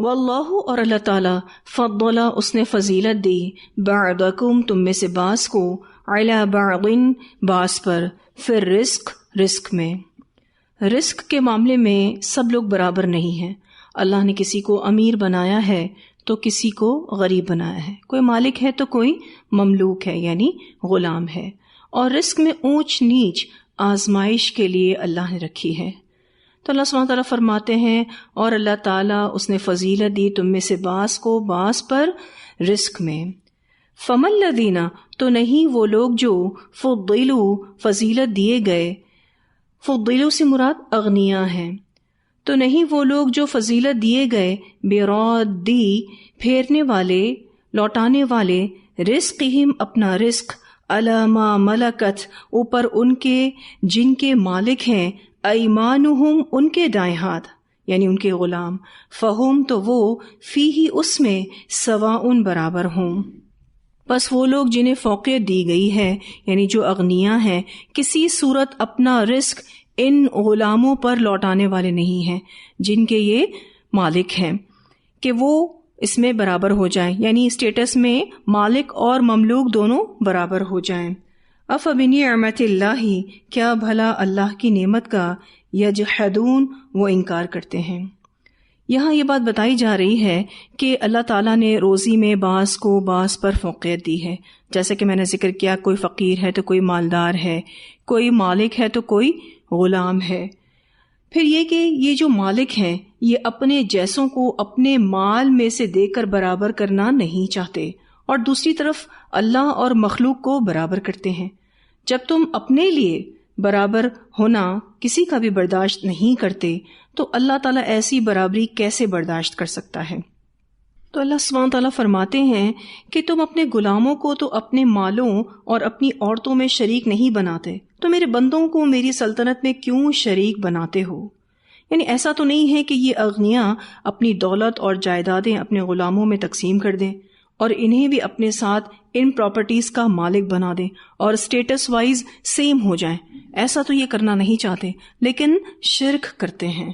واللہ اور اللہ تعالیٰ فضل اس نے فضیلت دی بعضکم تم میں سے بعض کو علی بعض بعض پر پھر رزق میں رزق کے معاملے میں سب لوگ برابر نہیں ہیں. اللہ نے کسی کو امیر بنایا ہے تو کسی کو غریب بنایا ہے، کوئی مالک ہے تو کوئی مملوک ہے یعنی غلام ہے، اور رزق میں اونچ نیچ آزمائش کے لیے اللہ نے رکھی ہے. تو اللہ سبحانہ تعالیٰ فرماتے ہیں اور اللہ تعالیٰ اس نے فضیلت دی تم میں سے بعض کو بعض پر رزق میں. فَمَا الَّذِينَ تو نہیں وہ لوگ جو فضلوا فضیلت دیے گئے، فضلوا سے مراد اغنیاء ہیں، تو نہیں وہ لوگ جو فضیلت دیے گئے برادی پھیرنے والے لوٹانے والے رزقہم اپنا رزق علی ما ملکت اوپر ان کے جن کے مالک ہیں ایمانہم ان کے دائیں ہاتھ یعنی ان کے غلام، فہم تو وہ فیہ اس میں سواء برابر ہوں. بس وہ لوگ جنہیں فوقیت دی گئی ہے یعنی جو اغنیاء ہیں کسی صورت اپنا رزق ان غلاموں پر لوٹانے والے نہیں ہیں جن کے یہ مالک ہیں کہ وہ اس میں برابر ہو جائیں، یعنی اسٹیٹس میں مالک اور مملوک دونوں برابر ہو جائیں. افبنعمت اللہ کیا بھلا اللہ کی نعمت کا یجحدون وہ انکار کرتے ہیں. یہاں یہ بات بتائی جا رہی ہے کہ اللہ تعالیٰ نے روزی میں بعض کو بعض پر فوقیت دی ہے، جیسے کہ میں نے ذکر کیا کوئی فقیر ہے تو کوئی مالدار ہے، کوئی مالک ہے تو کوئی غلام ہے. پھر یہ کہ یہ جو مالک ہیں یہ اپنے جیسوں کو اپنے مال میں سے دے کر برابر کرنا نہیں چاہتے، اور دوسری طرف اللہ اور مخلوق کو برابر کرتے ہیں. جب تم اپنے لیے برابر ہونا کسی کا بھی برداشت نہیں کرتے تو اللہ تعالیٰ ایسی برابری کیسے برداشت کر سکتا ہے؟ تو اللہ سبحانہ تعالیٰ فرماتے ہیں کہ تم اپنے غلاموں کو تو اپنے مالوں اور اپنی عورتوں میں شریک نہیں بناتے، تو میرے بندوں کو میری سلطنت میں کیوں شریک بناتے ہو؟ یعنی ایسا تو نہیں ہے کہ یہ اغنیاء اپنی دولت اور جائیدادیں اپنے غلاموں میں تقسیم کر دیں اور انہیں بھی اپنے ساتھ ان پراپرٹیز کا مالک بنا دیں اور اسٹیٹس وائز سیم ہو جائیں. ایسا تو یہ کرنا نہیں چاہتے، لیکن شرک کرتے ہیں.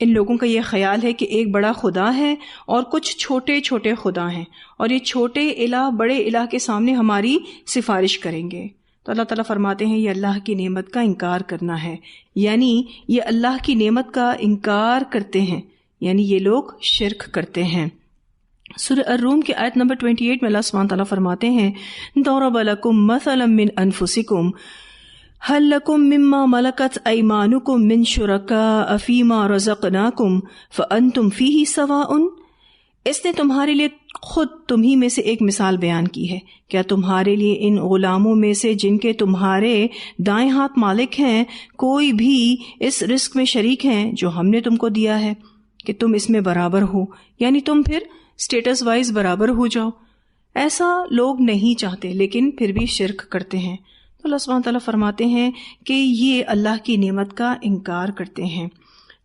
ان لوگوں کا یہ خیال ہے کہ ایک بڑا خدا ہے اور کچھ چھوٹے چھوٹے خدا ہیں، اور یہ چھوٹے الہ بڑے الہ کے سامنے ہماری سفارش کریں گے. تو اللہ تعالیٰ فرماتے ہیں یہ اللہ کی نعمت کا انکار کرنا ہے، یعنی یہ اللہ کی نعمت کا انکار کرتے ہیں، یعنی یہ لوگ شرک کرتے ہیں. سورہ الروم کی آیت نمبر 28 میں اللہ سبحانہ تعالیٰ فرماتے ہیں ضرب لکم مثلا من انفسکم هل لکم مما ملکت ایمانکم من شرکاء فیما رزقناکم فانتم فیہ سواء. اس نے تمہارے لیے خود تمہی میں سے ایک مثال بیان کی ہے، کیا تمہارے لیے ان غلاموں میں سے جن کے تمہارے دائیں ہاتھ مالک ہیں کوئی بھی اس رزق میں شریک ہیں جو ہم نے تم کو دیا ہے کہ تم اس میں برابر ہو، یعنی تم پھر اسٹیٹس وائز برابر ہو جاؤ؟ ایسا لوگ نہیں چاہتے لیکن پھر بھی شرک کرتے ہیں. تو اللہ سبحانہ تعالیٰ فرماتے ہیں کہ یہ اللہ کی نعمت کا انکار کرتے ہیں.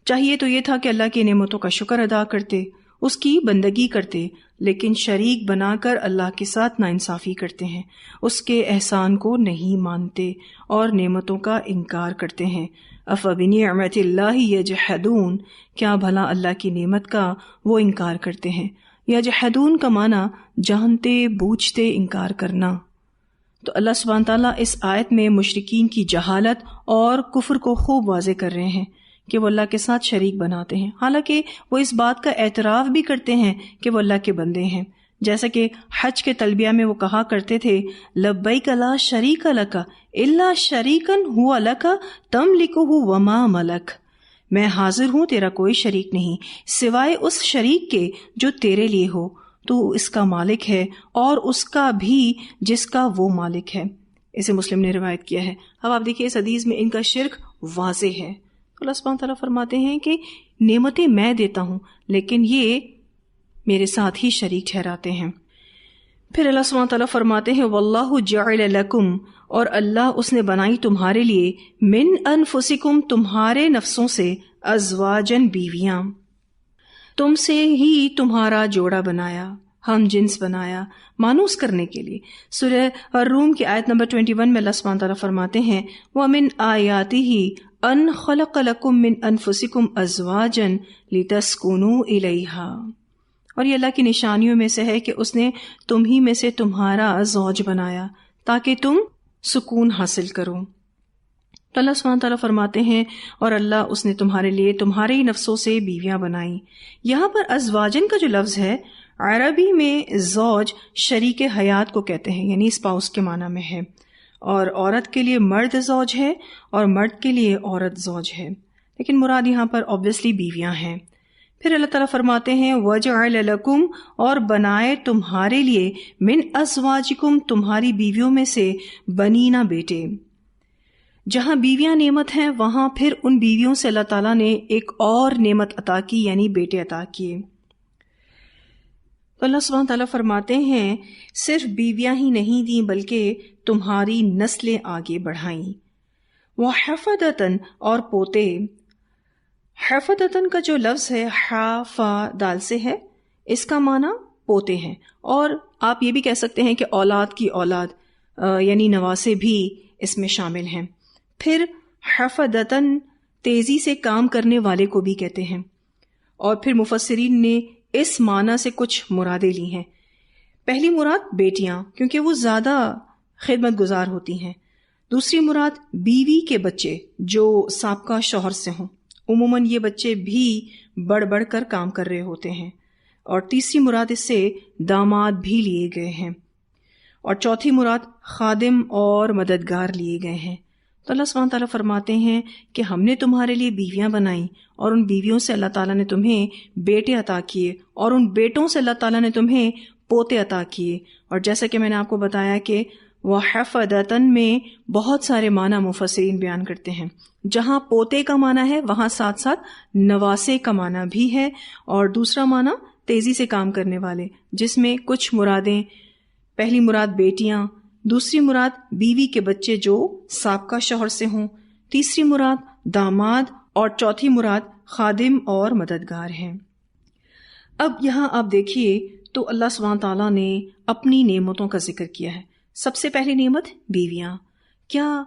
چاہیے تو یہ تھا کہ اللہ کی نعمتوں کا شکر ادا کرتے، اس کی بندگی کرتے، لیکن شریک بنا کر اللہ کے ساتھ ناانصافی کرتے ہیں، اس کے احسان کو نہیں مانتے اور نعمتوں کا انکار کرتے ہیں. افبنعمت اللہ یجحدون کیا بھلا اللہ کی نعمت کا وہ انکار کرتے ہیں. یجحدون کا معنی جانتے بوجھتے انکار کرنا. تو اللہ سبحانہ تعالیٰ اس آیت میں مشرکین کی جہالت اور کفر کو خوب واضح کر رہے ہیں کہ وہ اللہ کے ساتھ شریک بناتے ہیں، حالانکہ وہ اس بات کا اعتراف بھی کرتے ہیں کہ وہ اللہ کے بندے ہیں. جیسا کہ حج کے تلبیہ میں وہ کہا کرتے تھے لبیک لا شریک لک الا شریکا هو لک تملکہ وما ملک. میں حاضر ہوں تیرا کوئی شریک نہیں سوائے اس شریک کے جو تیرے لیے ہو، تو اس کا مالک ہے اور اس کا بھی جس کا وہ مالک ہے. اسے مسلم نے روایت کیا ہے. اب آپ دیکھیے اس حدیث میں ان کا شرک واضح ہے. اللہ سبحانہ تعالیٰ فرماتے ہیں کہ نعمتیں میں دیتا ہوں لیکن یہ میرے ساتھ ہی شریک ٹھہراتے ہیں. پھر اللہ سبحانہ تعالیٰ فرماتے ہیں واللہ جعل لکم اور اللہ اس نے بنائی تمہارے لیے من انفسکم تمہارے نفسوں سے ازواجن بیویاں، تم سے ہی تمہارا جوڑا بنایا، ہم جنس بنایا مانوس کرنے کے لیے. سورہ الروم کی آیت نمبر 21 میں اللہ سبحانہ تعالیٰ فرماتے ہیں وَمِنْ آیَاتِهِ أَنْ خَلَقَ لَكُم مِّنْ أَنفُسِكُمْ أَزْوَاجًا لِتَسْكُنُوا إِلَيْهَا. اور یہ اللہ کی نشانیوں میں سے ہے کہ اس نے تم ہی میں سے تمہارا زوج بنایا تاکہ تم سکون حاصل کرو۔ تو اللہ سبحانہ تعالیٰ فرماتے ہیں اور اللہ اس نے تمہارے لیے تمہارے ہی نفسوں سے بیویاں بنائیں۔ یہاں پر ازواجن کا جو لفظ ہے عربی میں زوج شریک حیات کو کہتے ہیں، یعنی اسپاؤس کے معنی میں ہے، اور عورت کے لیے مرد زوج ہے اور مرد کے لیے عورت زوج ہے، لیکن مراد یہاں پر obviously بیویاں ہیں۔ پھر اللہ تعالیٰ فرماتے ہیں وَجَعَلَ لَكُمْ، اور بنائے تمہارے لیے، من ازواجکم، تمہاری بیویوں میں سے، بنینا، بیٹے۔ جہاں بیویاں نعمت ہیں وہاں پھر ان بیویوں سے اللہ تعالیٰ نے ایک اور نعمت عطا کی، یعنی بیٹے عطا کیے۔ تو اللہ سبحانہ تعالیٰ فرماتے ہیں صرف بیویاں ہی نہیں دیں بلکہ تمہاری نسلیں آگے بڑھائیں۔ وَحَفَدَةً، اور پوتے۔ حفدتن کا جو لفظ ہے حا فا دال سے ہے، اس کا معنی پوتے ہیں، اور آپ یہ بھی کہہ سکتے ہیں کہ اولاد کی اولاد، یعنی نواسے بھی اس میں شامل ہیں۔ پھر حفدتن تیزی سے کام کرنے والے کو بھی کہتے ہیں، اور پھر مفسرین نے اس معنی سے کچھ مرادیں لی ہیں۔ پہلی مراد بیٹیاں، کیونکہ وہ زیادہ خدمت گزار ہوتی ہیں۔ دوسری مراد بیوی کے بچے جو سابقہ شوہر سے ہوں، عموماً یہ بچے بھی بڑھ بڑھ کر کام کر رہے ہوتے ہیں۔ اور تیسری مراد اس سے داماد بھی لیے گئے ہیں، اور چوتھی مراد خادم اور مددگار لیے گئے ہیں۔ تو اللہ سبحانہ تعالیٰ فرماتے ہیں کہ ہم نے تمہارے لیے بیویاں بنائیں، اور ان بیویوں سے اللہ تعالیٰ نے تمہیں بیٹے عطا کیے، اور ان بیٹوں سے اللہ تعالیٰ نے تمہیں پوتے عطا کیے۔ اور جیسا کہ میں نے آپ کو بتایا کہ وَحَفَدَةً میں بہت سارے معنی مفسرین بیان کرتے ہیں، جہاں پوتے کا معنی ہے وہاں ساتھ ساتھ نواسے کا معنی بھی ہے، اور دوسرا معنی تیزی سے کام کرنے والے، جس میں کچھ مرادیں، پہلی مراد بیٹیاں، دوسری مراد بیوی کے بچے جو سابقہ شوہر سے ہوں، تیسری مراد داماد، اور چوتھی مراد خادم اور مددگار ہیں۔ اب یہاں آپ دیکھیے تو اللہ سبحانہ تعالیٰ نے اپنی نعمتوں کا ذکر کیا ہے۔ سب سے پہلی نعمت بیویاں۔ کیا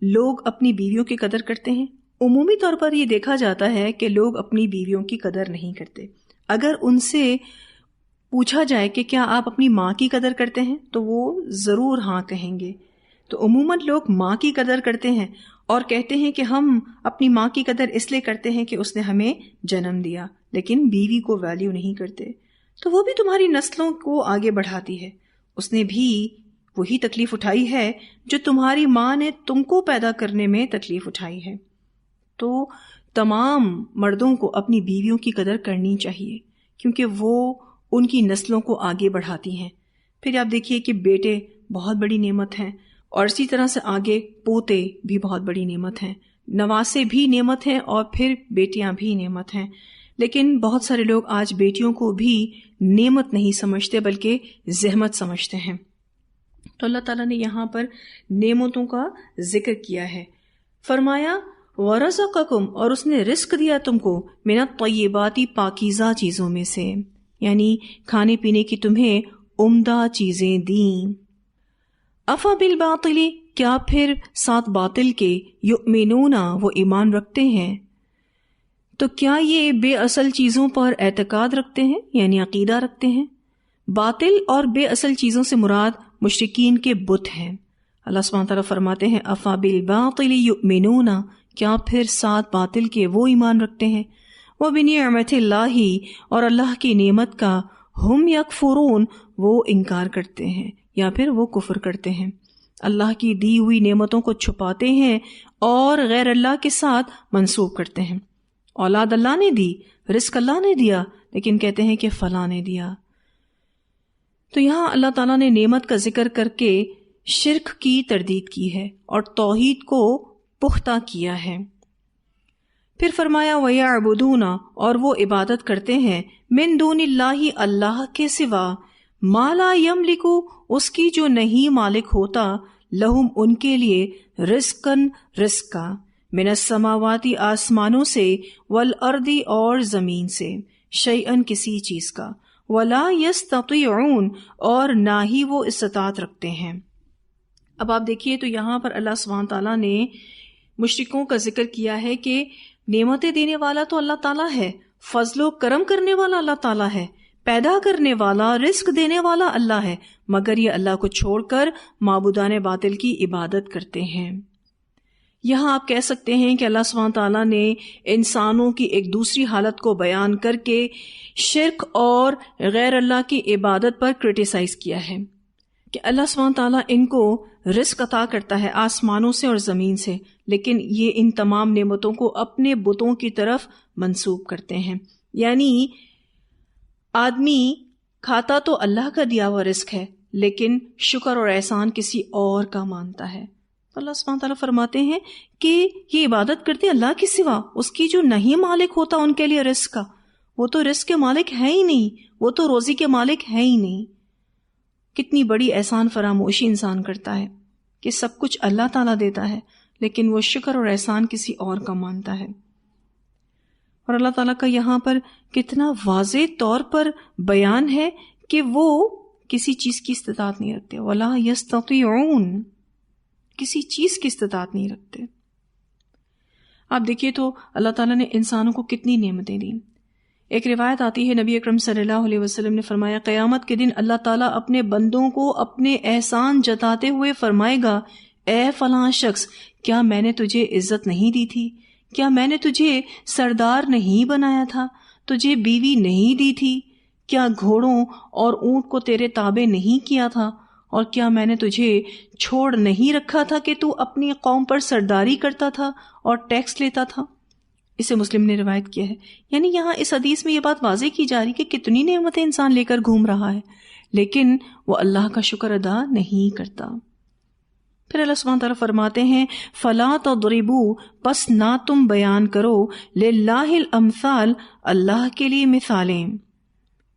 لوگ اپنی بیویوں کی قدر کرتے ہیں؟ عمومی طور پر یہ دیکھا جاتا ہے کہ لوگ اپنی بیویوں کی قدر نہیں کرتے۔ اگر ان سے پوچھا جائے کہ کیا آپ اپنی ماں کی قدر کرتے ہیں تو وہ ضرور ہاں کہیں گے۔ تو عموماً لوگ ماں کی قدر کرتے ہیں اور کہتے ہیں کہ ہم اپنی ماں کی قدر اس لیے کرتے ہیں کہ اس نے ہمیں جنم دیا، لیکن بیوی کو ویلیو نہیں کرتے۔ تو وہ بھی تمہاری نسلوں کو آگے بڑھاتی ہے، اس نے بھی وہی تکلیف اٹھائی ہے جو تمہاری ماں نے تم کو پیدا کرنے میں تکلیف اٹھائی ہے۔ تو تمام مردوں کو اپنی بیویوں کی قدر کرنی چاہیے، کیونکہ وہ ان کی نسلوں کو آگے بڑھاتی ہیں۔ پھر آپ دیکھیے کہ بیٹے بہت بڑی نعمت ہیں، اور اسی طرح سے آگے پوتے بھی بہت بڑی نعمت ہیں، نواسے بھی نعمت ہیں، اور پھر بیٹیاں بھی نعمت ہیں۔ لیکن بہت سارے لوگ آج بیٹیوں کو بھی نعمت نہیں سمجھتے بلکہ زحمت سمجھتے ہیں۔ تو اللہ تعالیٰ نے یہاں پر نعمتوں کا ذکر کیا ہے، فرمایا وَرَزَقَكُمْ، اور اس نے رزق دیا تم کو، مِنَ الطَّيِّبَاتِ، پاکیزہ چیزوں میں سے، یعنی کھانے پینے کی تمہیں عمدہ چیزیں دیں۔ أَفَبِالْبَاطِلِ، کیا پھر ساتھ باطل کے، یؤمنون، وہ ایمان رکھتے ہیں؟ تو کیا یہ بے اصل چیزوں پر اعتقاد رکھتے ہیں، یعنی عقیدہ رکھتے ہیں؟ باطل اور بے اصل چیزوں سے مراد مشرکین کے بت ہیں۔ اللہ سبحانہ تعالیٰ فرماتے ہیں افا بالباطل یؤمنون، کیا پھر ساتھ باطل کے وہ ایمان رکھتے ہیں؟ وبنعمت اللہ، اور اللہ کی نعمت کا، ہم یکفرون، وہ انکار کرتے ہیں یا پھر وہ کفر کرتے ہیں۔ اللہ کی دی ہوئی نعمتوں کو چھپاتے ہیں اور غیر اللہ کے ساتھ منسوب کرتے ہیں۔ اولاد اللہ نے دی، رزق اللہ نے دیا، لیکن کہتے ہیں کہ فلاں نے دیا۔ تو یہاں اللہ تعالیٰ نے نعمت کا ذکر کر کے شرک کی تردید کی ہے اور توحید کو پختہ کیا ہے۔ پھر فرمایا وَيَعْبُدُونَ، اور وہ عبادت کرتے ہیں، مِن دُونِ اللَّهِ، اللہ کے سوا، مَا لَا يَمْلِكُ، اس کی جو نہیں مالک ہوتا، لہم، ان کے لیے، رزقاً، رزق کا، من السماواتی، آسمانوں سے، والارض، اور زمین سے، شیئاً، کسی چیز کا، ولا یستطیعون، اور نہ ہی وہ استطاعت رکھتے ہیں۔ اب آپ دیکھیے تو یہاں پر اللہ سبحانہ تعالیٰ نے مشرکوں کا ذکر کیا ہے کہ نعمتیں دینے والا تو اللہ تعالیٰ ہے، فضل و کرم کرنے والا اللہ تعالیٰ ہے، پیدا کرنے والا، رزق دینے والا اللہ ہے، مگر یہ اللہ کو چھوڑ کر معبودان باطل کی عبادت کرتے ہیں۔ یہاں آپ کہہ سکتے ہیں کہ اللہ سبحانہ تعالیٰ نے انسانوں کی ایک دوسری حالت کو بیان کر کے شرک اور غیر اللہ کی عبادت پر کرٹیسائز کیا ہے کہ اللہ سبحانہ تعالیٰ ان کو رزق عطا کرتا ہے آسمانوں سے اور زمین سے، لیکن یہ ان تمام نعمتوں کو اپنے بتوں کی طرف منسوب کرتے ہیں۔ یعنی آدمی کھاتا تو اللہ کا دیا ہوا رزق ہے، لیکن شکر اور احسان کسی اور کا مانتا ہے۔ اللہ سبحانہ تعالیٰ فرماتے ہیں کہ یہ عبادت کرتے اللہ کے سوا، اس کی جو نہیں مالک ہوتا ان کے لیے رزق کا، وہ تو رزق کے مالک ہے ہی نہیں، وہ تو روزی کے مالک ہے ہی نہیں۔ کتنی بڑی احسان فراموشی انسان کرتا ہے کہ سب کچھ اللہ تعالیٰ دیتا ہے، لیکن وہ شکر اور احسان کسی اور کا مانتا ہے۔ اور اللہ تعالیٰ کا یہاں پر کتنا واضح طور پر بیان ہے کہ وہ کسی چیز کی استطاعت نہیں رکھتے، وَلَا يَسْتَطِيعُونَ، کسی چیز کی استطاعت نہیں رکھتے۔ آپ دیکھیے تو اللہ تعالیٰ نے انسانوں کو کتنی نعمتیں دیں۔ ایک روایت آتی ہے، نبی اکرم صلی اللہ علیہ وسلم نے فرمایا، قیامت کے دن اللہ تعالیٰ اپنے بندوں کو اپنے احسان جتاتے ہوئے فرمائے گا، اے فلاں شخص، کیا میں نے تجھے عزت نہیں دی تھی؟ کیا میں نے تجھے سردار نہیں بنایا تھا؟ تجھے بیوی نہیں دی تھی؟ کیا گھوڑوں اور اونٹ کو تیرے تابع نہیں کیا تھا؟ اور کیا میں نے تجھے چھوڑ نہیں رکھا تھا کہ تو اپنی قوم پر سرداری کرتا تھا اور ٹیکس لیتا تھا؟ اسے مسلم نے روایت کیا ہے۔ یعنی یہاں اس حدیث میں یہ بات واضح کی جا رہی کہ کتنی نعمتیں انسان لے کر گھوم رہا ہے، لیکن وہ اللہ کا شکر ادا نہیں کرتا۔ پھر اللہ سبحانہ تعالیٰ فرماتے ہیں، فَلَا تَضْرِبُوا، پس نہ تم بیان کرو، لِلَّهِ الْأَمْثَالِ، اللہ کے لیے مثالیں،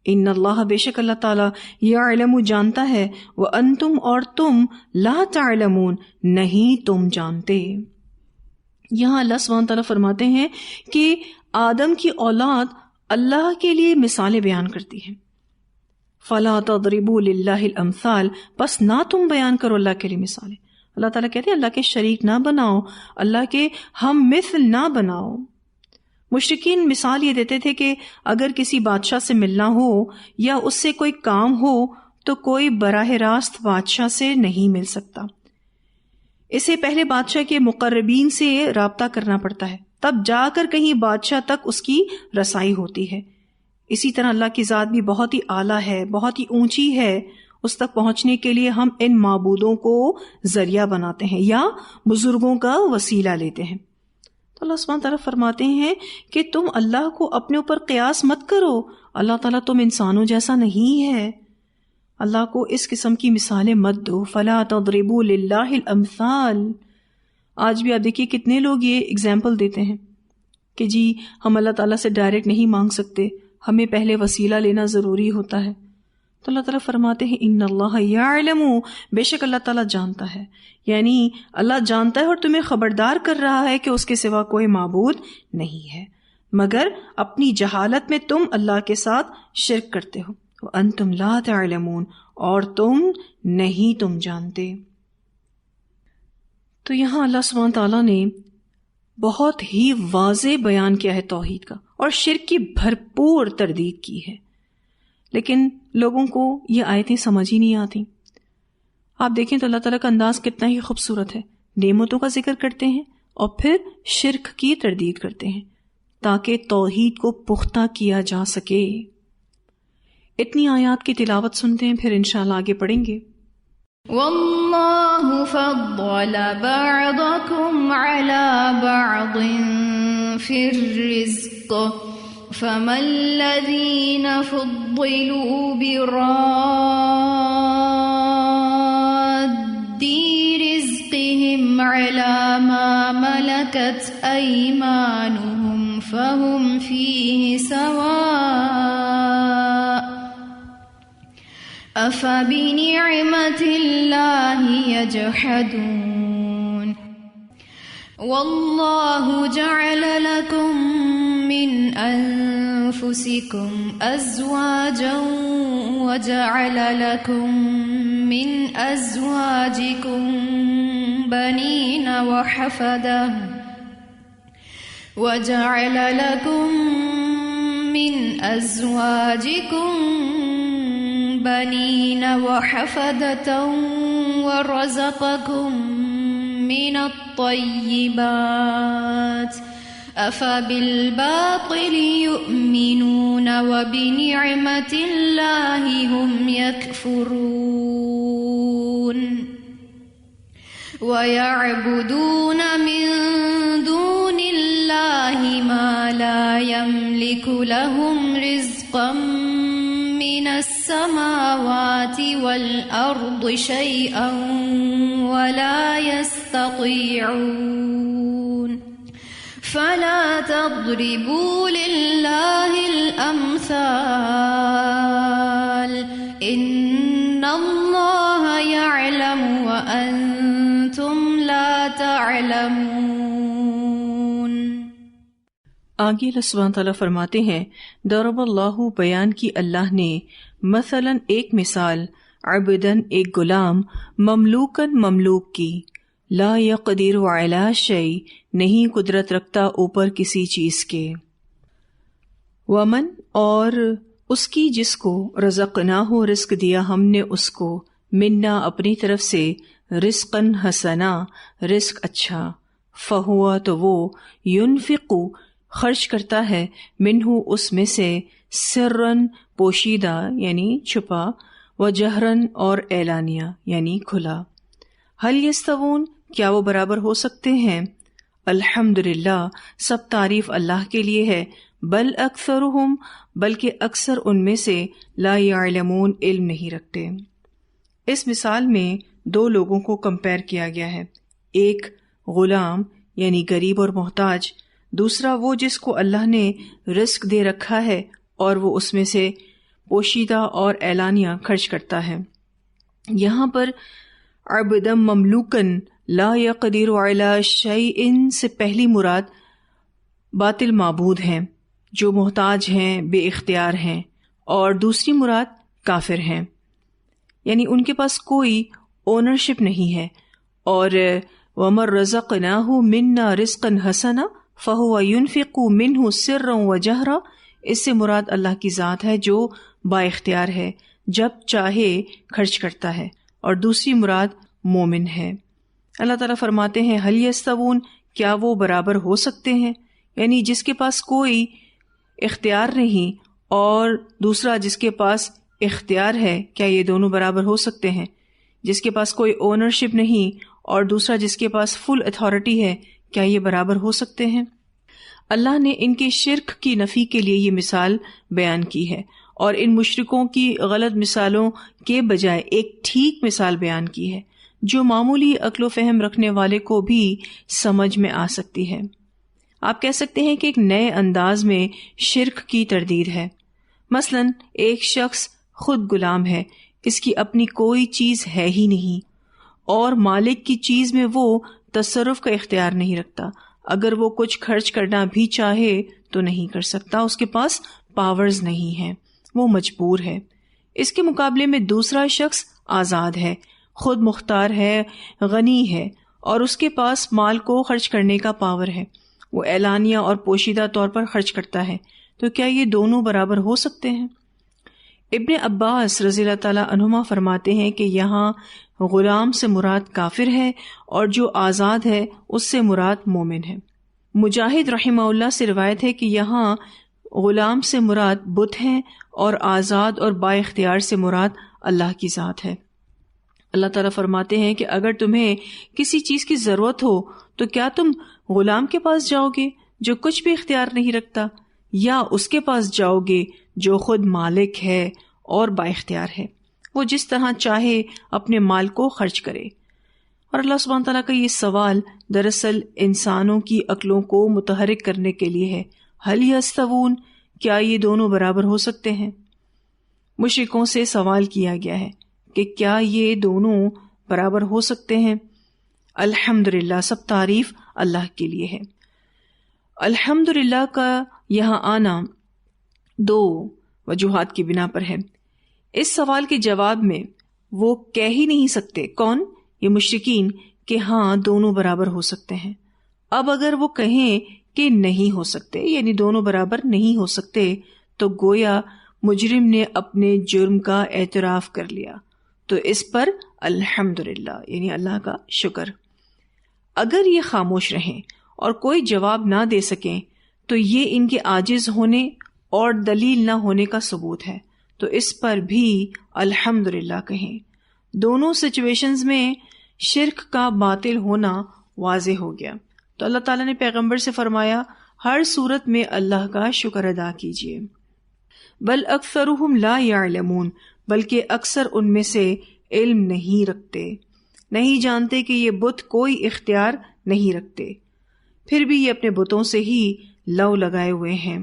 ان اللہ، بے شک اللہ تعالیٰ، یعلم، جانتا ہے، وَأَنْتُمْ، اور تم، لا تعلمون، نہیں تم جانتے۔ یہاں اللہ سبحانہ تعالیٰ فرماتے ہیں کہ آدم کی اولاد اللہ کے لیے مثالیں بیان کرتی ہے۔ فَلَا تَضْرِبُوا لِلَّهِ الْأَمْثَالِ، پس نہ تم بیان کرو اللہ کے لیے مثالیں۔ اللہ تعالیٰ کہتے ہیں اللہ کے شریک نہ بناؤ، اللہ کے ہم مثل نہ بناؤ۔ مشرکین مثال یہ دیتے تھے کہ اگر کسی بادشاہ سے ملنا ہو یا اس سے کوئی کام ہو تو کوئی براہ راست بادشاہ سے نہیں مل سکتا، اسے پہلے بادشاہ کے مقربین سے رابطہ کرنا پڑتا ہے، تب جا کر کہیں بادشاہ تک اس کی رسائی ہوتی ہے۔ اسی طرح اللہ کی ذات بھی بہت ہی اعلیٰ ہے، بہت ہی اونچی ہے، اس تک پہنچنے کے لیے ہم ان معبودوں کو ذریعہ بناتے ہیں یا بزرگوں کا وسیلہ لیتے ہیں۔ تو اللہ سبحانہ تعالیٰ فرماتے ہیں کہ تم اللہ کو اپنے اوپر قیاس مت کرو، اللہ تعالیٰ تم انسانوں جیسا نہیں ہے، اللہ کو اس قسم کی مثالیں مت دو۔ فَلَا تَضْرِبُوا لِلَّهِ الْأَمْثَالِ، آج بھی آپ دیکھیے کتنے لوگ یہ اگزامپل دیتے ہیں کہ جی ہم اللہ تعالیٰ سے ڈائریکٹ نہیں مانگ سکتے، ہمیں پہلے وسیلہ لینا ضروری ہوتا ہے۔ تو اللہ تعالیٰ فرماتے ہیں ان اللہ یعلم، بے شک اللہ تعالیٰ جانتا ہے، یعنی اللہ جانتا ہے اور تمہیں خبردار کر رہا ہے کہ اس کے سوا کوئی معبود نہیں ہے، مگر اپنی جہالت میں تم اللہ کے ساتھ شرک کرتے ہو۔ وانتم لا تعلمون، اور تم نہیں تم جانتے۔ تو یہاں اللہ سبحانہ تعالیٰ نے بہت ہی واضح بیان کیا ہے توحید کا، اور شرک کی بھرپور تردید کی ہے، لیکن لوگوں کو یہ آیتیں سمجھ ہی نہیں آتی۔ آپ دیکھیں تو اللہ تعالیٰ کا انداز کتنا ہی خوبصورت ہے، نعمتوں کا ذکر کرتے ہیں اور پھر شرک کی تردید کرتے ہیں تاکہ توحید کو پختہ کیا جا سکے۔ اتنی آیات کی تلاوت سنتے ہیں، پھر انشاءاللہ آگے پڑھیں گے۔ واللہ فضل بعضکم علی بعض فی الرزق فما الذین فضلوا براد رزقهم علی ما ملکت ایمانهم فهم فیہ سواء أفبنعمة الله يجحدون والله جعل لكم من أنفسكم أزواجا وجعل لكم من أزواجكم بنين وحفدة وجعل لكم من أزواجكم بنين وحفدة ورزقكم من الطيبات أفبالباطل يؤمنون وبنعمة الله هم يكفرون ويعبدون من دون الله ما لا يملك لهم رزقا من السماوات والأرض شيئا ولا يستطيعون فلا تضربوا لله الأمثال إن الله يعلم وأنتم لا تعلمون۔ آگے اللہ سبحانہ تعالیٰ فرماتے ہیں ضرب اللہ بیان کی اللہ نے مثلاً ایک مثال عبدن ایک غلام مملوکن مملوک کی لا یقدر علی شیء نہیں قدرت رکھتا اوپر کسی چیز کے ومن اور اس کی جس کو رزقناہ رزق دیا ہم نے اس کو منا اپنی طرف سے رزقن حسنا رزق اچھا فہوا تو وہ ينفق خرچ کرتا ہے منہ اس میں سے سرن پوشیدہ یعنی چھپا و جہرن اور اعلانیہ یعنی کھلا حل یستوون کیا وہ برابر ہو سکتے ہیں الحمدللہ سب تعریف اللہ کے لیے ہے بل اکثرہم بلکہ اکثر ان میں سے لا یعلمون علم نہیں رکھتے۔ اس مثال میں دو لوگوں کو کمپیئر کیا گیا ہے، ایک غلام یعنی غریب اور محتاج، دوسرا وہ جس کو اللہ نے رزق دے رکھا ہے اور وہ اس میں سے پوشیدہ اور اعلانیہ خرچ کرتا ہے۔ یہاں پر عبدم مملوکن لا یقدر علی شیء سے پہلی مراد باطل معبود ہیں جو محتاج ہیں، بے اختیار ہیں، اور دوسری مراد کافر ہیں، یعنی ان کے پاس کوئی اونرشپ نہیں ہے۔ اور وَمَن رَزَقْنَاهُ مِنَّا رِزْقًا حَسَنًا فَهُوَ يُنْفِقُ مِنْهُ سِرًّا وَجَهْرًا، اس سے مراد اللہ کی ذات ہے جو با اختیار ہے، جب چاہے خرچ کرتا ہے، اور دوسری مراد مومن ہے۔ اللہ تعالیٰ فرماتے ہیں حل یستوون کیا وہ برابر ہو سکتے ہیں، یعنی جس کے پاس کوئی اختیار نہیں اور دوسرا جس کے پاس اختیار ہے، کیا یہ دونوں برابر ہو سکتے ہیں؟ جس کے پاس کوئی اونرشپ نہیں اور دوسرا جس کے پاس فل اتھارٹی ہے، کیا یہ برابر ہو سکتے ہیں؟ اللہ نے ان کے شرک کی نفی کے لیے یہ مثال بیان کی ہے اور ان مشرکوں کی غلط مثالوں کے بجائے ایک ٹھیک مثال بیان کی ہے جو معمولی عقل و فہم رکھنے والے کو بھی سمجھ میں آ سکتی ہے۔ آپ کہہ سکتے ہیں کہ ایک نئے انداز میں شرک کی تردید ہے۔ مثلا ایک شخص خود غلام ہے، اس کی اپنی کوئی چیز ہے ہی نہیں اور مالک کی چیز میں وہ تصرف کا اختیار نہیں رکھتا، اگر وہ کچھ خرچ کرنا بھی چاہے تو نہیں کر سکتا، اس کے پاس پاورز نہیں ہیں، وہ مجبور ہے۔ اس کے مقابلے میں دوسرا شخص آزاد ہے، خود مختار ہے، غنی ہے اور اس کے پاس مال کو خرچ کرنے کا پاور ہے، وہ اعلانیہ اور پوشیدہ طور پر خرچ کرتا ہے، تو کیا یہ دونوں برابر ہو سکتے ہیں؟ ابن عباس رضی اللہ تعالیٰ عنہما فرماتے ہیں کہ یہاں غلام سے مراد کافر ہے اور جو آزاد ہے اس سے مراد مومن ہے۔ مجاہد رحمہ اللہ سے روایت ہے کہ یہاں غلام سے مراد بت ہیں اور آزاد اور با اختیار سے مراد اللہ کی ذات ہے۔ اللہ تعالیٰ فرماتے ہیں کہ اگر تمہیں کسی چیز کی ضرورت ہو تو کیا تم غلام کے پاس جاؤ گے جو کچھ بھی اختیار نہیں رکھتا، یا اس کے پاس جاؤ گے جو خود مالک ہے اور با اختیار ہے، وہ جس طرح چاہے اپنے مال کو خرچ کرے؟ اور اللہ سبحانہ تعالیٰ کا یہ سوال دراصل انسانوں کی عقلوں کو متحرک کرنے کے لیے ہے۔ حل یستوون کیا یہ دونوں برابر ہو سکتے ہیں؟ مشرکوں سے سوال کیا گیا ہے کہ کیا یہ دونوں برابر ہو سکتے ہیں؟ الحمدللہ سب تعریف اللہ کے لیے ہے۔ الحمدللہ کا یہاں آنا دو وجوہات کی بنا پر ہے۔ اس سوال کے جواب میں وہ کہہ ہی نہیں سکتے، کون؟ یہ مشرکین، کہ ہاں دونوں برابر ہو سکتے ہیں۔ اب اگر وہ کہیں کہ نہیں ہو سکتے، یعنی دونوں برابر نہیں ہو سکتے، تو گویا مجرم نے اپنے جرم کا اعتراف کر لیا، تو اس پر الحمدللہ یعنی اللہ کا شکر۔ اگر یہ خاموش رہیں اور کوئی جواب نہ دے سکیں تو یہ ان کے عاجز ہونے اور دلیل نہ ہونے کا ثبوت ہے، تو اس پر بھی الحمدللہ کہیں۔ دونوں سچویشنز میں شرک کا باطل ہونا واضح ہو گیا۔ تو اللہ تعالیٰ نے پیغمبر سے فرمایا ہر صورت میں اللہ کا شکر ادا کیجیے۔ بل اکثرهم لا یعلمون، بلکہ اکثر ان میں سے علم نہیں رکھتے، نہیں جانتے کہ یہ بت کوئی اختیار نہیں رکھتے، پھر بھی یہ اپنے بتوں سے ہی لو لگائے ہوئے ہیں۔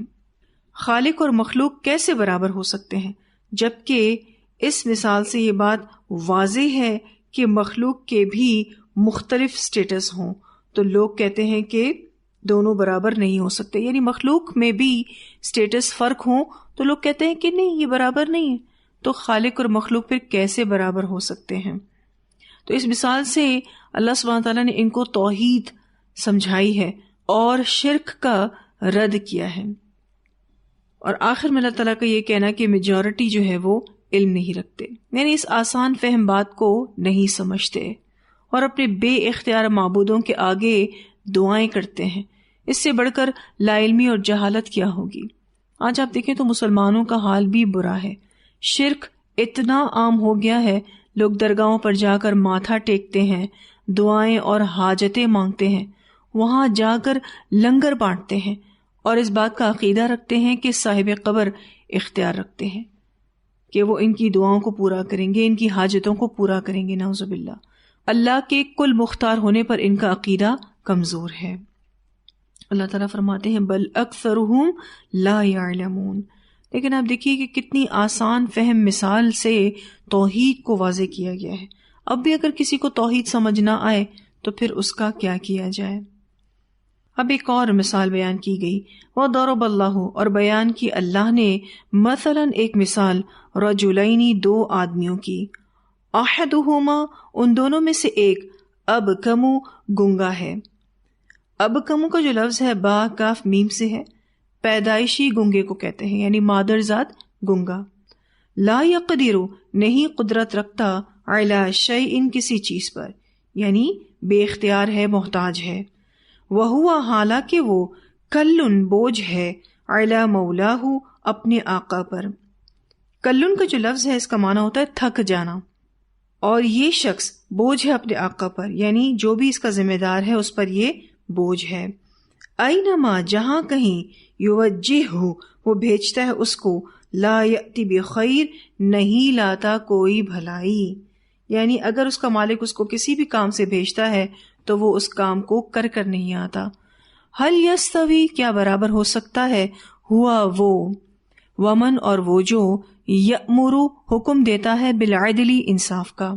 خالق اور مخلوق کیسے برابر ہو سکتے ہیں، جبکہ اس مثال سے یہ بات واضح ہے کہ مخلوق کے بھی مختلف سٹیٹس ہوں، تو لوگ کہتے ہیں کہ دونوں برابر نہیں ہو سکتے، یعنی مخلوق میں بھی سٹیٹس فرق ہوں تو لوگ کہتے ہیں کہ نہیں یہ برابر نہیں ہے، تو خالق اور مخلوق پھر کیسے برابر ہو سکتے ہیں؟ تو اس مثال سے اللہ سبحانہ تعالیٰ نے ان کو توحید سمجھائی ہے اور شرک کا رد کیا ہے۔ اور آخر میں اللہ تعالیٰ کا یہ کہنا کہ میجورٹی جو ہے وہ علم نہیں رکھتے، یعنی اس آسان فہم بات کو نہیں سمجھتے اور اپنے بے اختیار معبودوں کے آگے دعائیں کرتے ہیں۔ اس سے بڑھ کر لا علمی اور جہالت کیا ہوگی؟ آج آپ دیکھیں تو مسلمانوں کا حال بھی برا ہے، شرک اتنا عام ہو گیا ہے، لوگ درگاہوں پر جا کر ماتھا ٹیکتے ہیں، دعائیں اور حاجتیں مانگتے ہیں، وہاں جا کر لنگر بانٹتے ہیں اور اس بات کا عقیدہ رکھتے ہیں کہ صاحب قبر اختیار رکھتے ہیں کہ وہ ان کی دعاؤں کو پورا کریں گے، ان کی حاجتوں کو پورا کریں گے۔ نعوذ باللہ، اللہ کے کل مختار ہونے پر ان کا عقیدہ کمزور ہے۔ اللہ تعالیٰ فرماتے ہیں بل اکثرهم لا یعلمون، لیکن آپ دیکھیے کہ کتنی آسان فہم مثال سے توحید کو واضح کیا گیا ہے۔ اب بھی اگر کسی کو توحید سمجھ نہ آئے تو پھر اس کا کیا کیا جائے؟ اب ایک اور مثال بیان کی گئی، وَضَرَبَ اللَّهُ، اور بیان کی اللہ نے مثلا ایک مثال، رجلین، دو آدمیوں کی، احدہما، ان دونوں میں سے ایک، ابکم، گنگا ہے۔ ابکم کا جو لفظ ہے با کاف میم سے ہے، پیدائشی گنگے کو کہتے ہیں، یعنی مادر ذات گنگا۔ لا یقدر، نہیں قدرت رکھتا، علی شیء، کسی چیز پر، یعنی بے اختیار ہے، محتاج ہے۔ وہو، حالانکہ وہ، کلن، بوجھ ہے، علی مولاہ، اپنے آقا پر۔ کلن کا جو لفظ ہے اس کا معنی ہوتا ہے تھک جانا، اور یہ شخص بوجھ ہے اپنے آقا پر، یعنی جو بھی اس کا ذمہ دار ہے اس پر یہ بوجھ ہے۔ اینما، جہاں کہیں، یوجہہ، وہ بھیجتا ہے اس کو، لا یأتی بخیر، نہیں لاتا کوئی بھلائی، یعنی اگر اس کا مالک اس کو کسی بھی کام سے بھیجتا ہے تو وہ اس کام کو کر نہیں آتا۔ حل یستوی، کیا برابر ہو سکتا ہے، ہوا وہ، ومن، اور وہ جو، یأمر، حکم دیتا ہے، بالعدل، انصاف کا۔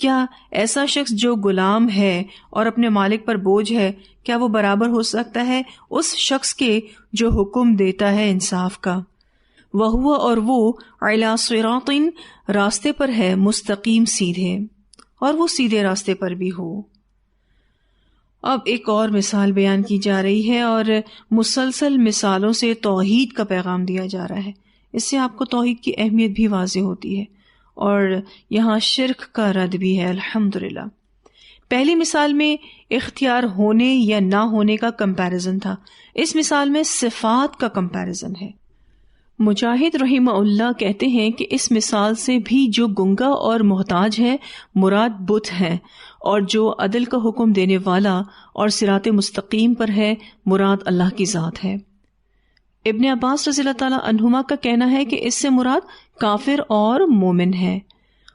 کیا ایسا شخص جو غلام ہے اور اپنے مالک پر بوجھ ہے، کیا وہ برابر ہو سکتا ہے اس شخص کے جو حکم دیتا ہے انصاف کا؟ وَهُوَ، اور وہ، عَلَى صِرَاطٍ، راستے پر ہے، مستقیم، سیدھے، اور وہ سیدھے راستے پر بھی ہو۔ اب ایک اور مثال بیان کی جا رہی ہے اور مسلسل مثالوں سے توحید کا پیغام دیا جا رہا ہے، اس سے آپ کو توحید کی اہمیت بھی واضح ہوتی ہے اور یہاں شرک کا رد بھی ہے، الحمدللہ۔ پہلی مثال میں اختیار ہونے یا نہ ہونے کا کمپیریزن تھا، اس مثال میں صفات کا کمپیریزن ہے۔ مجاہد رحمہ اللہ کہتے ہیں کہ اس مثال سے بھی جو گنگا اور محتاج ہے مراد بت ہے، اور جو عدل کا حکم دینے والا اور صراط مستقیم پر ہے مراد اللہ کی ذات ہے۔ ابن عباس رضی اللہ تعالیٰ عنہما کا کہنا ہے کہ اس سے مراد کافر اور مومن ہے،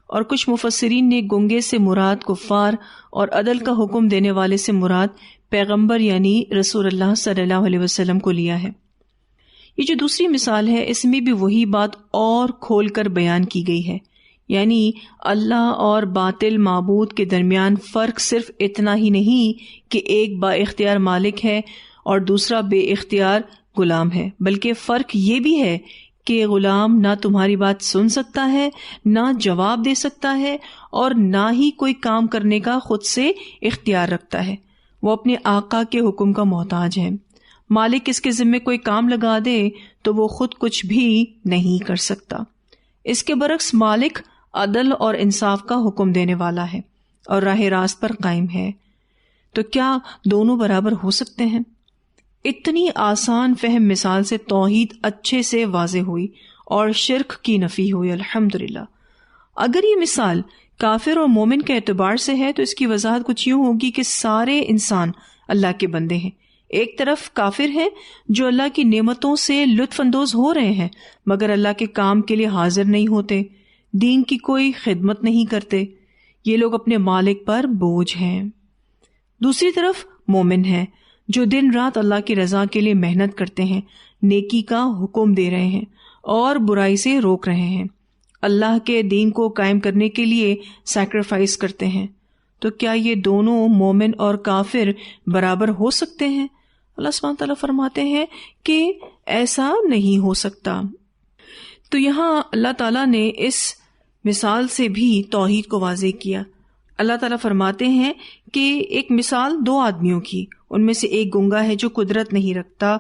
اور کچھ مفسرین نے گنگے سے مراد کفار اور عدل کا حکم دینے والے سے مراد پیغمبر یعنی رسول اللہ صلی اللہ علیہ وسلم کو لیا ہے۔ یہ جو دوسری مثال ہے اس میں بھی وہی بات اور کھول کر بیان کی گئی ہے، یعنی اللہ اور باطل معبود کے درمیان فرق صرف اتنا ہی نہیں کہ ایک با اختیار مالک ہے اور دوسرا بے اختیار غلام ہے، بلکہ فرق یہ بھی ہے کہ غلام نہ تمہاری بات سن سکتا ہے، نہ جواب دے سکتا ہے، اور نہ ہی کوئی کام کرنے کا خود سے اختیار رکھتا ہے، وہ اپنے آقا کے حکم کا محتاج ہے۔ مالک اس کے ذمے کوئی کام لگا دے تو وہ خود کچھ بھی نہیں کر سکتا۔ اس کے برعکس مالک عدل اور انصاف کا حکم دینے والا ہے اور راہ راست پر قائم ہے۔ تو کیا دونوں برابر ہو سکتے ہیں؟ اتنی آسان فہم مثال سے توحید اچھے سے واضح ہوئی اور شرک کی نفی ہوئی، الحمدللہ۔ اگر یہ مثال کافر اور مومن کے اعتبار سے ہے تو اس کی وضاحت کچھ یوں ہوگی کہ سارے انسان اللہ کے بندے ہیں۔ ایک طرف کافر ہیں جو اللہ کی نعمتوں سے لطف اندوز ہو رہے ہیں مگر اللہ کے کام کے لیے حاضر نہیں ہوتے، دین کی کوئی خدمت نہیں کرتے، یہ لوگ اپنے مالک پر بوجھ ہیں۔ دوسری طرف مومن ہیں جو دن رات اللہ کی رضا کے لیے محنت کرتے ہیں، نیکی کا حکم دے رہے ہیں اور برائی سے روک رہے ہیں، اللہ کے دین کو قائم کرنے کے لیے سیکریفائس کرتے ہیں۔ تو کیا یہ دونوں مومن اور کافر برابر ہو سکتے ہیں؟ اللہ سبحانہ تعالیٰ فرماتے ہیں کہ ایسا نہیں ہو سکتا۔ تو یہاں اللہ تعالیٰ نے اس مثال سے بھی توحید کو واضح کیا۔ اللہ تعالیٰ فرماتے ہیں کہ ایک مثال دو آدمیوں کی، ان میں سے ایک گنگا ہے جو قدرت نہیں رکھتا،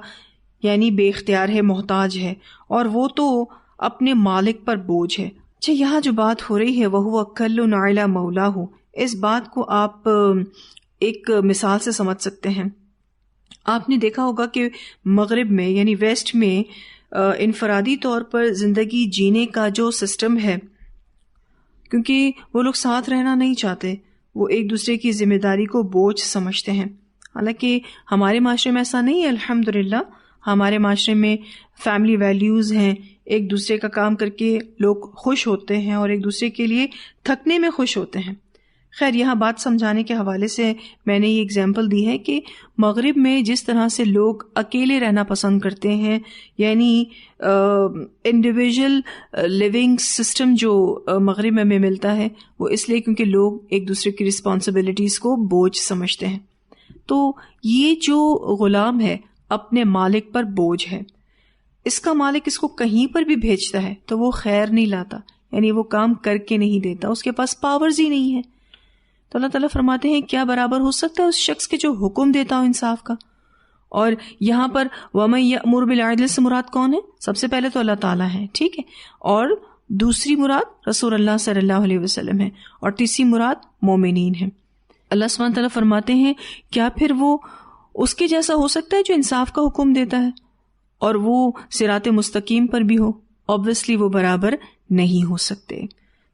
یعنی بے اختیار ہے، محتاج ہے، اور وہ تو اپنے مالک پر بوجھ ہے۔ اچھا، یہاں جو بات ہو رہی ہے وَهُوَ كَلٌّ عَلَى مَوْلَاهُ، اس بات کو آپ ایک مثال سے سمجھ سکتے ہیں۔ آپ نے دیکھا ہوگا کہ مغرب میں یعنی ویسٹ میں انفرادی طور پر زندگی جینے کا جو سسٹم ہے، کیونکہ وہ لوگ ساتھ رہنا نہیں چاہتے، وہ ایک دوسرے کی ذمہ داری کو بوجھ سمجھتے ہیں۔ حالانکہ ہمارے معاشرے میں ایسا نہیں ہے، الحمدللہ ہمارے معاشرے میں فیملی ویلیوز ہیں، ایک دوسرے کا کام کر کے لوگ خوش ہوتے ہیں اور ایک دوسرے کے لیے تھکنے میں خوش ہوتے ہیں۔ خیر، یہاں بات سمجھانے کے حوالے سے میں نے یہ اگزامپل دی ہے کہ مغرب میں جس طرح سے لوگ اکیلے رہنا پسند کرتے ہیں، یعنی انڈیویجول لیونگ سسٹم جو مغرب میں ہمیں ملتا ہے، وہ اس لیے کیونکہ لوگ ایک دوسرے کی رسپانسبلٹیز کو بوجھ سمجھتے ہیں۔ تو یہ جو غلام ہے اپنے مالک پر بوجھ ہے، اس کا مالک اس کو کہیں پر بھی بھیجتا ہے تو وہ خیر نہیں لاتا، یعنی وہ کام کر کے نہیں دیتا، اس کے پاس پاورز ہی نہیں ہے۔ تو اللہ تعالیٰ فرماتے ہیں کیا برابر ہو سکتا ہے اس شخص کے جو حکم دیتا ہو انصاف کا؟ اور یہاں پر وَمَن يَأْمُرُ بِالْعَدْلِ سے مراد کون ہے؟ سب سے پہلے تو اللہ تعالیٰ ہے، ٹھیک ہے، اور دوسری مراد رسول اللہ صلی اللہ علیہ وسلم ہے، اور تیسری مراد مومنین ہیں۔ اللہ سبحانہ تعالیٰ فرماتے ہیں کیا پھر وہ اس کے جیسا ہو سکتا ہے جو انصاف کا حکم دیتا ہے اور وہ صراط مستقیم پر بھی ہو؟ obviously وہ برابر نہیں ہو سکتے۔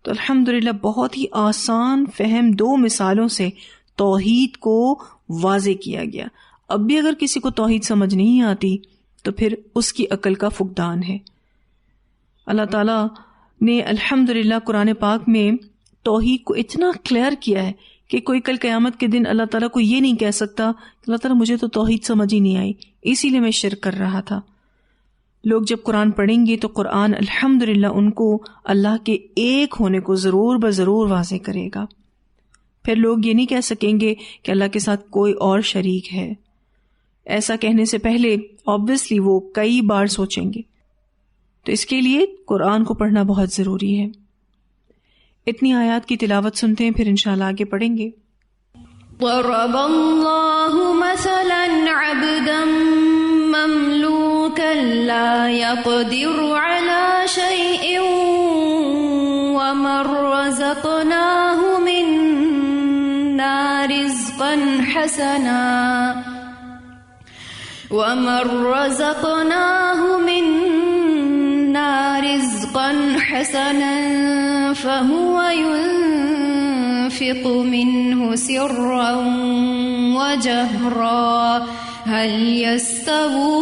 تو الحمدللہ بہت ہی آسان فہم دو مثالوں سے توحید کو واضح کیا گیا۔ اب بھی اگر کسی کو توحید سمجھ نہیں آتی تو پھر اس کی عقل کا فقدان ہے۔ اللہ تعالیٰ نے الحمدللہ قرآن پاک میں توحید کو اتنا کلیئر کیا ہے کہ کوئی کل قیامت کے دن اللہ تعالیٰ کو یہ نہیں کہہ سکتا کہ اللہ تعالیٰ مجھے تو توحید سمجھ ہی نہیں آئی، اسی لیے میں شرک کر رہا تھا۔ لوگ جب قرآن پڑھیں گے تو قرآن الحمدللہ ان کو اللہ کے ایک ہونے کو ضرور بضرور واضح کرے گا۔ پھر لوگ یہ نہیں کہہ سکیں گے کہ اللہ کے ساتھ کوئی اور شریک ہے۔ ایسا کہنے سے پہلے obviously وہ کئی بار سوچیں گے۔ تو اس کے لیے قرآن کو پڑھنا بہت ضروری ہے۔ اتنی آیات کی تلاوت سنتے ہیں، پھر انشاءاللہ آگے پڑھیں گے۔ ضرب اللہ مثلا عبدا مملوكا لا يقدر على شيء ومن رزقناه منا رزقا حسنا فهو ينفق منه سرا وجهرا هل يستوون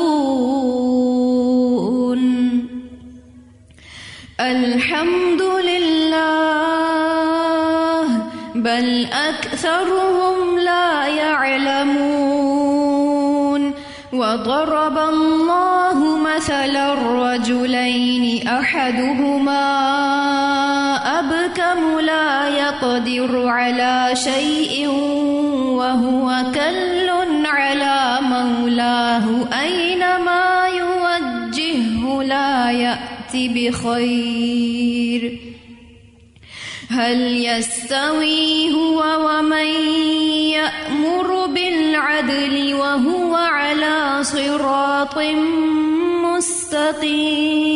الحمد لله بل أكثرهم لا يعلمون وضرب الله مثلا الرجلين أحدهما أبكم لا يقدر على شيء وهو كل على مولاه أينما يوجهه لا يأتي بخير هل يستوي هو ومن يأمر بالعدل وهو على صراط مستقيم.